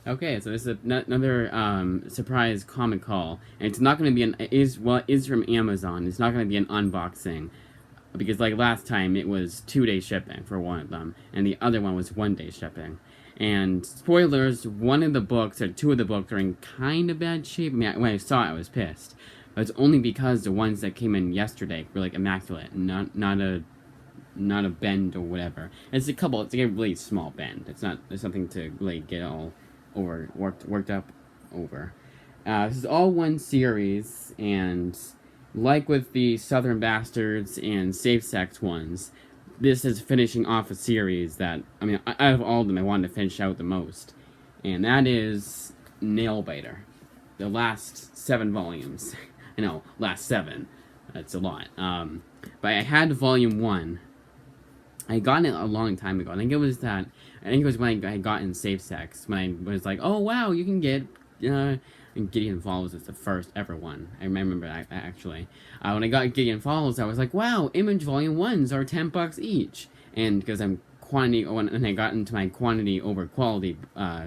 Okay, so this is another surprise comic haul, and it's not going to be an is from Amazon. It's not going to be an unboxing because like last time it was 2 day shipping for one of them, and the other one was 1 day shipping. And spoilers, one of the books or two of the books are in kind of bad shape. I mean, when I saw it, I was pissed, but it's only because the ones that came in yesterday were like immaculate, not a bend or whatever. It's a couple. It's like a really small bend. It's something to really get all over worked up over. This is all one series, and like with the Southern Bastards and Safe Sex ones, this is finishing off a series that out of all of them, I wanted to finish out the most, and that is Nailbiter, the last 7 volumes. I know, last 7. That's a lot. But I had volume 1. I got it a long time ago. I think it was when I got in Safe Sex, when I was like, oh wow, you can get and Gideon Falls is the first ever one. I remember that, actually. When I got Gideon Falls, I was like, wow, Image Volume 1s are $10 each. And because and I got into my quantity over quality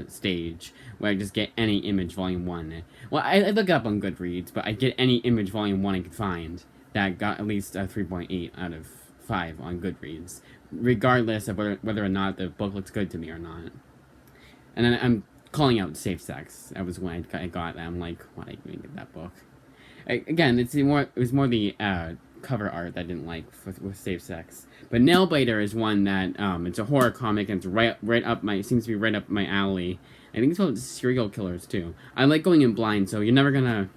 stage, where I just get any Image Volume 1. Well, I look up on Goodreads, but I get any Image Volume 1 I could find that got at least a 3.8 out of 5 on Goodreads, regardless of whether or not the book looks good to me or not. And then I'm calling out Safe Sex. That was when I got that. I'm like, why did I even get that book? Again, it was more the cover art that I didn't like with Safe Sex. But Nailbiter is one that it's a horror comic, and it's it seems to be right up my alley. I think it's about serial killers too. I like going in blind, so you're never gonna,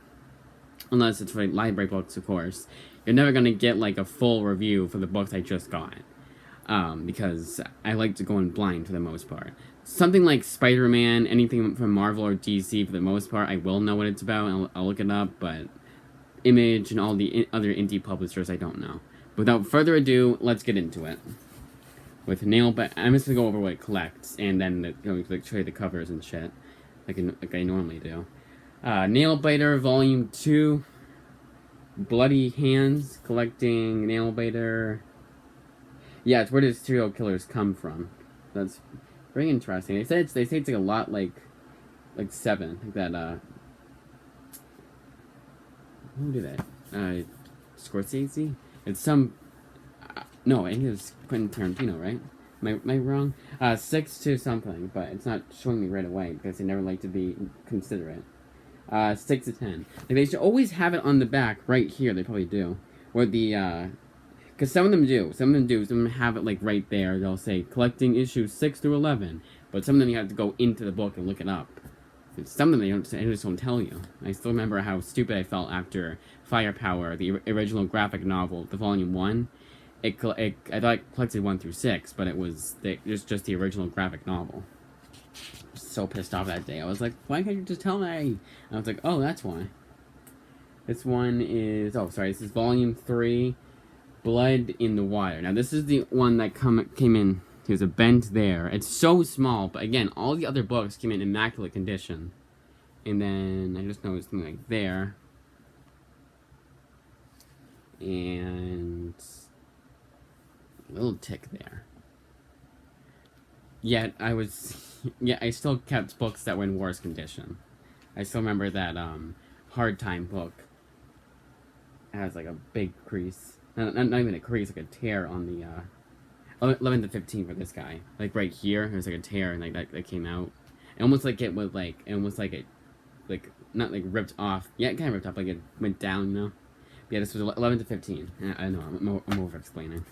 unless it's for library books, of course, you're never gonna get like a full review for the books I just got. Because I like to go in blind for the most part. Something like Spider-Man, anything from Marvel or DC, for the most part, I will know what it's about, and I'll look it up, but Image and all the other indie publishers, I don't know. Without further ado, let's get into it. With Nailbiter, I'm just gonna go over what it collects, and then show you the covers and shit, like I normally do. Nailbiter Volume 2, Bloody Hands, collecting Nailbiter. Yeah, it's where the serial killers come from. That's very interesting. They say it's like a lot like 7, like that. Who did that? Scorsese. It's some. No, I think it was Quentin Tarantino, right? Am I wrong? 6 to something, but it's not showing me right away because they never like to be considerate. 6 to 10. Like, they should always have it on the back right here. They probably do. Or the because some of them do. Some of them have it like right there. They'll say collecting issues 6 through 11, but some of them you have to go into the book and look it up. Some of them they just don't tell you. I still remember how stupid I felt after Firepower, the original graphic novel, the volume 1. I thought it collected 1 through 6, but it was just the original graphic novel. I was so pissed off that day. I was like, why can't you just tell me? And I was like, oh, that's why. This one is this is volume 3. Blood in the Water. Now, this is the one that came in. There's a bend there. It's so small, but again, all the other books came in immaculate condition. And then I just noticed something like there. And a little tick there. Yet, I still kept books that were in worse condition. I still remember that Hard Time book has like a big crease. Not even a crease, like a tear on the 11 to 15 for this guy. Like right here, there's like a tear, and like that came out. And almost like it was not like ripped off. Yeah, it kind of ripped off, like it went down, you know. But yeah, this was 11 to 15. And I know I'm over explaining.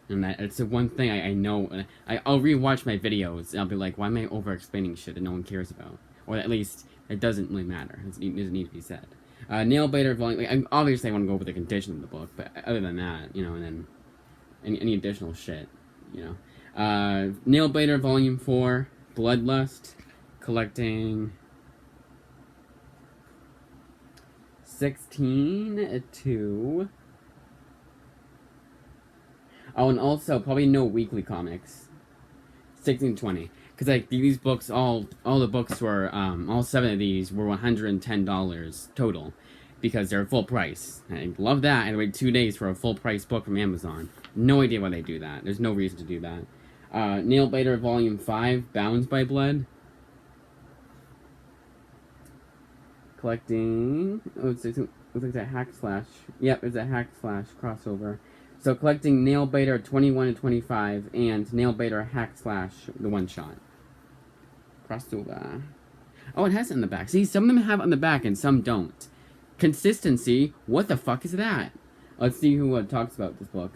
And it's the one thing I know. I'll rewatch my videos, and I'll be like, why am I over explaining shit that no one cares about? Or at least it doesn't really matter. It doesn't need to be said. Nailbiter volume. Like, obviously, I want to go over the condition of the book, but other than that, you know, and then any additional shit, you know. Nailbiter volume 4, Bloodlust, collecting 16 to. Oh, and also probably no weekly comics. 16 to 20. Because like these books, all the books were all 7 of these were $110 total, because they're full price. I love that. I had to wait 2 days for a full price book from Amazon. No idea why they do that. There's no reason to do that. Nailbiter Volume 5, Bound by Blood. Collecting. Oh, looks like a hack slash. Yep, it's a hack slash crossover. So collecting Nailbiter 21 and 25 and Nailbiter hack slash the one shot. Crossover. Oh, it has it on the back. See, some of them have it on the back and some don't. Consistency. What the fuck is that? Let's see who talks about this book.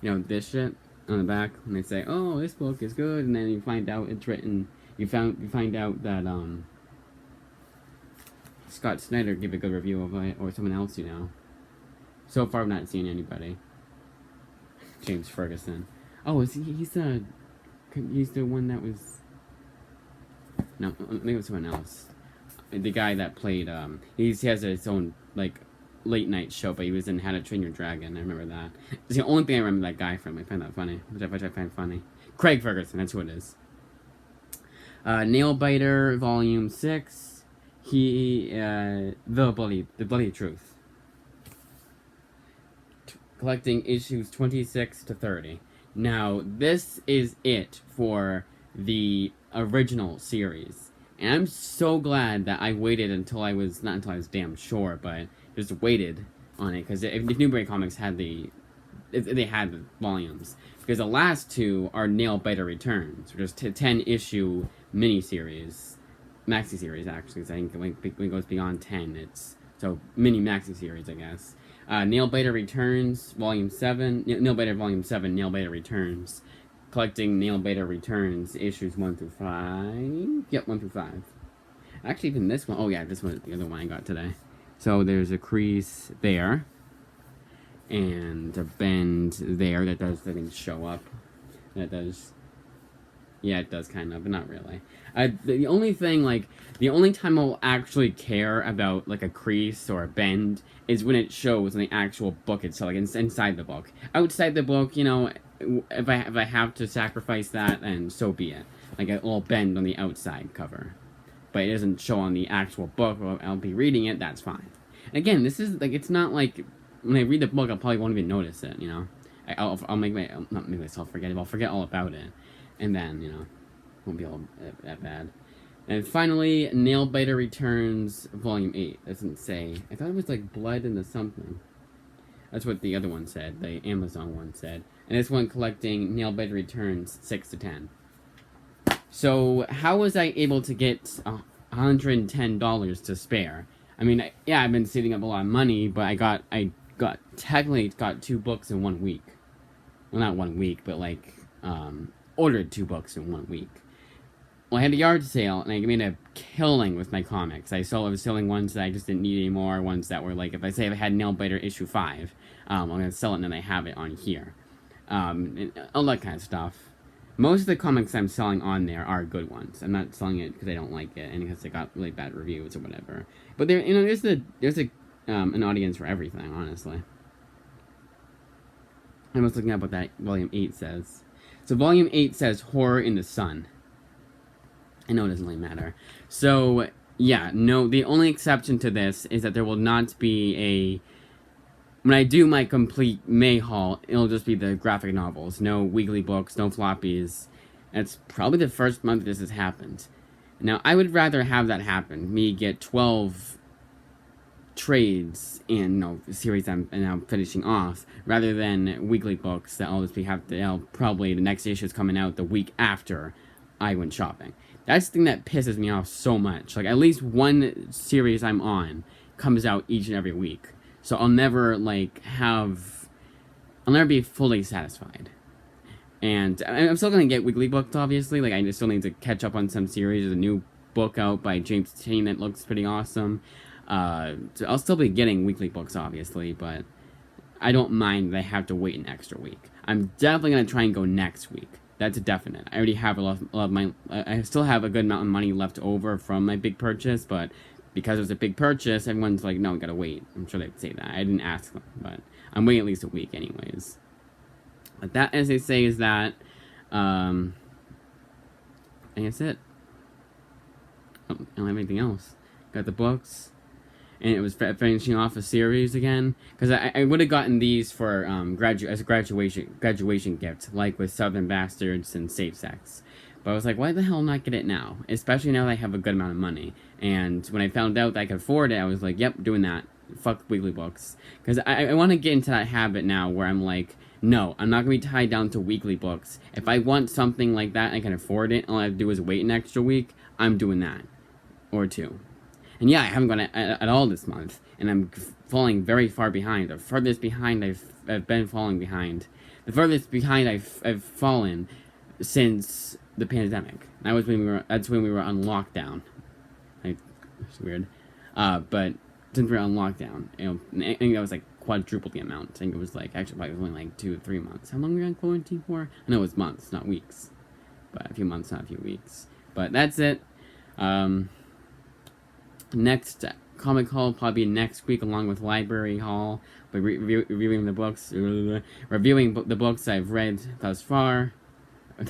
You know, this shit on the back when they say, "Oh, this book is good," and then you find out it's written. You find out that Scott Snyder gave a good review of it, or someone else, you know. So far, I've not seen anybody. James Ferguson. Oh, is he? He's the one that was. No, maybe it was someone else. The guy that played. He has his own like late night show, but he was in How to Train Your Dragon. I remember that. It's the only thing I remember that guy from. I find that funny, which I find funny. Craig Ferguson. That's who it is. Nailbiter Volume 6. The Bloody Truth. Collecting issues 26 to 30. Now, this is it for the original series. And I'm so glad that I waited until I was, not until I was damn sure, but just waited on it. Because if Newbury Comics had they had the volumes. Because the last two are Nailbiter Returns, which is 10-issue miniseries. Maxi series, actually, because I think when it goes beyond 10, it's... So, mini maxi series, I guess. Nailbiter Returns, Volume 7. Nailbiter Volume 7, Nailbiter Returns. Collecting Nailbiter Returns, issues 1 through 5. Yep, 1 through 5. Actually, even this one... Oh, yeah, this one is the other one I got today. So, there's a crease there. And a bend there that does, I think, show up. That does... Yeah, it does kind of, but not really. The only thing, like, the only time I'll actually care about, like, a crease or a bend is when it shows in the actual book itself, like, inside the book. Outside the book, you know, if I have to sacrifice that, then so be it. Like, a little bend on the outside cover. But it doesn't show on the actual book, or I'll be reading it, that's fine. And again, this is, like, it's not like, when I read the book, I probably won't even notice it, you know? I'll not make myself forget it, I'll forget all about it. And then, you know, won't be all that bad. And finally, Nailbiter Returns, Volume 8. Doesn't say. I thought it was like blood into something. That's what the other one said. The Amazon one said. And this one collecting Nailbiter Returns 6 to 10. So, how was I able to get $110 to spare? I mean, yeah, I've been saving up a lot of money, but I technically got 2 books in 1 week. Well, not 1 week, but like, ordered 2 books in 1 week. Well, I had a yard sale, and I made a killing with my comics. I was selling ones that I just didn't need anymore, ones that were like, if I had Nailbiter issue 5, I'm going to sell it, and then I have it on here. And all that kind of stuff. Most of the comics I'm selling on there are good ones. I'm not selling it because I don't like it, and because they got really bad reviews or whatever. But there, you know, there's an audience for everything, honestly. I was looking up what that Volume 8 says. So Volume 8 says Horror in the Sun. I know it doesn't really matter. So, yeah, no, the only exception to this is that there will not be a... When I do my complete May haul, it'll just be the graphic novels. No weekly books, no floppies. That's probably the first month this has happened. Now, I would rather have that happen. Me get 12 trades in, the series I'm now finishing off, rather than weekly books that I'll just probably the next issue is coming out the week after I went shopping. That's the thing that pisses me off so much. Like, at least one series I'm on comes out each and every week. So I'll never, I'll never be fully satisfied. And I'm still going to get weekly books, obviously. Like, I still need to catch up on some series. There's a new book out by James Tynion that looks pretty awesome. So I'll still be getting weekly books, obviously, but I don't mind that I have to wait an extra week. I'm definitely going to try and go next week. That's a definite. I already have a lot of my... I still have a good amount of money left over from my big purchase, but because it was a big purchase, everyone's like, no, we gotta wait. I'm sure they'd say that. I didn't ask them, but I'm waiting at least a week anyways. But that, as they say, is that... I guess it. Oh, I don't have anything else. Got the books. And it was finishing off a series again, because I would have gotten these for as a graduation gift, like with Southern Bastards and Safe Sex. But I was like, why the hell not get it now? Especially now that I have a good amount of money. And when I found out that I could afford it, I was like, yep, doing that. Fuck weekly books. Because I want to get into that habit now where I'm like, no, I'm not going to be tied down to weekly books. If I want something like that and I can afford it, all I have to do is wait an extra week, I'm doing that. Or two. And yeah, I haven't gone at all this month. And I'm falling very far behind. The furthest behind I've been falling behind. The furthest behind I've fallen since the pandemic. That's when we were on lockdown. It's weird. But since we were on lockdown, I think that was like quadruple the amount. I think it was like, actually probably only like 2 or 3 months. How long were we on quarantine for? I know it was months, not weeks. But a few months, not a few weeks. But that's it. Next Comic Haul will probably be next week, along with Library Haul. But reviewing the books, I've read thus far.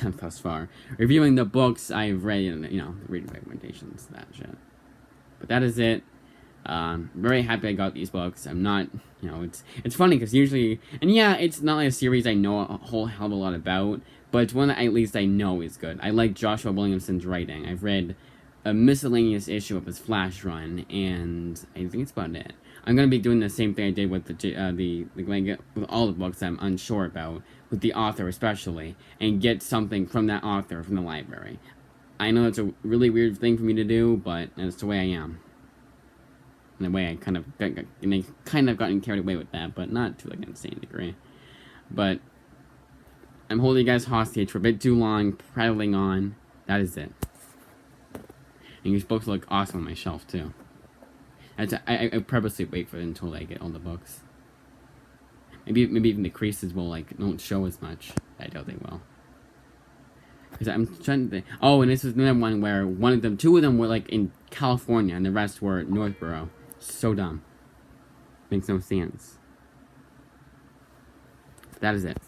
Not thus far. Reviewing the books I've read, and reading recommendations, that shit. But that is it. Very happy I got these books. I'm not, it's funny because usually, and yeah, it's not like a series I know a whole hell of a lot about, but it's one that at least I know is good. I like Joshua Williamson's writing. I've read a miscellaneous issue of his Flash run, and I think it's about it. I'm gonna be doing the same thing I did with with all the books I'm unsure about, with the author especially, and get something from that author from the library. I know it's a really weird thing for me to do, but that's the way I am. In a way, I kind of gotten carried away with that, but not to like an insane degree. But I'm holding you guys hostage for a bit too long, prattling on. That is it. And these books look awesome on my shelf too. I purposely wait for it until I get all the books. Maybe even the creases will don't show as much. I doubt they will. Because I'm trying to think. Oh, and this is another one where two of them were in California, and the rest were Northborough. So dumb. Makes no sense. That is it.